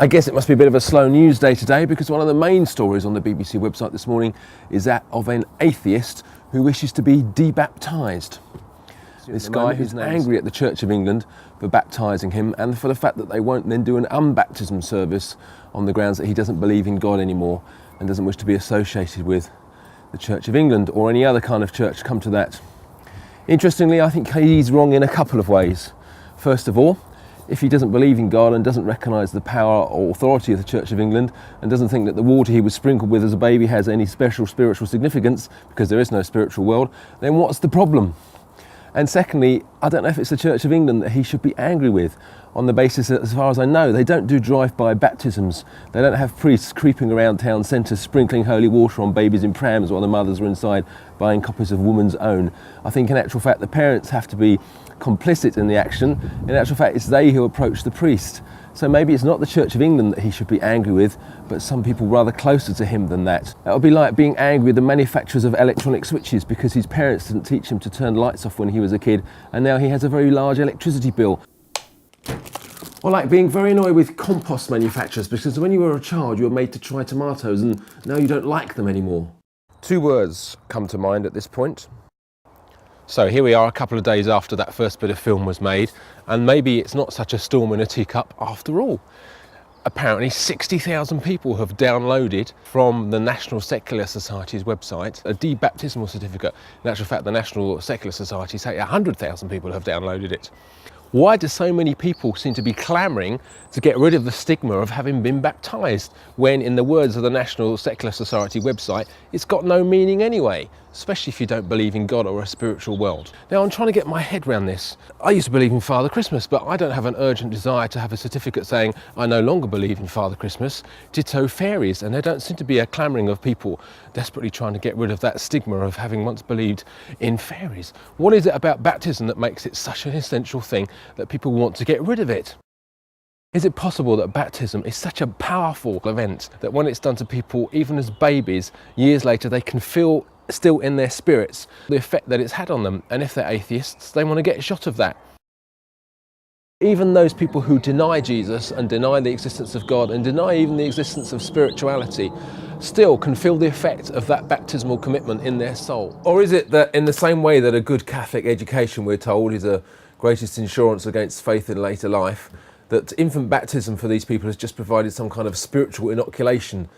I guess it must be a bit of a slow news day today, because one of the main stories on the BBC website this morning is that of an atheist who wishes to be debaptised. This guy is angry at the Church of England for baptising him and for the fact that they won't then do an un-baptism service on the grounds that he doesn't believe in God anymore and doesn't wish to be associated with the Church of England or any other kind of church, come to that. Interestingly, I think he's wrong in a couple of ways. First of all, if he doesn't believe in God and doesn't recognise the power or authority of the Church of England and doesn't think that the water he was sprinkled with as a baby has any special spiritual significance, because there is no spiritual world, then what's the problem? And secondly, I don't know if it's the Church of England that he should be angry with, on the basis that, as far as I know, they don't do drive-by baptisms. They don't have priests creeping around town centres sprinkling holy water on babies in prams while the mothers are inside buying copies of Woman's Own. I think in actual fact the parents have to be complicit in the action. In actual fact, it's they who approach the priest. So maybe it's not the Church of England that he should be angry with, but some people rather closer to him than that. That would be like being angry with the manufacturers of electronic switches because his parents didn't teach him to turn lights off when he was a kid, and now he has a very large electricity bill. Or like being very annoyed with compost manufacturers because when you were a child you were made to try tomatoes and now you don't like them anymore. Two words come to mind at this point. So here we are a couple of days after that first bit of film was made, and maybe it's not such a storm in a teacup after all. Apparently 60,000 people have downloaded from the National Secular Society's website a debaptismal certificate. In actual fact, the National Secular Society say 100,000 people have downloaded it. Why do so many people seem to be clamouring to get rid of the stigma of having been baptised, when, in the words of the National Secular Society website, it's got no meaning anyway, especially if you don't believe in God or a spiritual world? Now, I'm trying to get my head around this. I used to believe in Father Christmas, but I don't have an urgent desire to have a certificate saying I no longer believe in Father Christmas. Ditto fairies, and there don't seem to be a clamouring of people desperately trying to get rid of that stigma of having once believed in fairies. What is it about baptism that makes it such an essential thing that people want to get rid of it? Is it possible that baptism is such a powerful event that when it's done to people, even as babies, years later they can feel still in their spirits the effect that it's had on them, and if they're atheists, they want to get a shot of that? Even those people who deny Jesus and deny the existence of God and deny even the existence of spirituality still can feel the effect of that baptismal commitment in their soul. Or is it that in the same way that a good Catholic education, we're told, is a greatest insurance against faith in later life, that infant baptism for these people has just provided some kind of spiritual inoculation,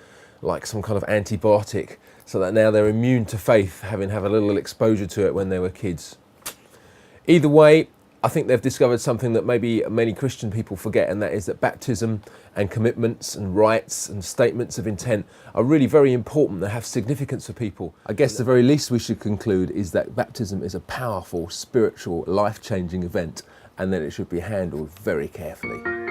like some kind of antibiotic, so that now they're immune to faith, having had a little exposure to it when they were kids? Either way, I think they've discovered something that maybe many Christian people forget, and that is that baptism and commitments and rites and statements of intent are really very important. They have significance for people. I guess the very least we should conclude is that baptism is a powerful, spiritual, life-changing event, and that it should be handled very carefully.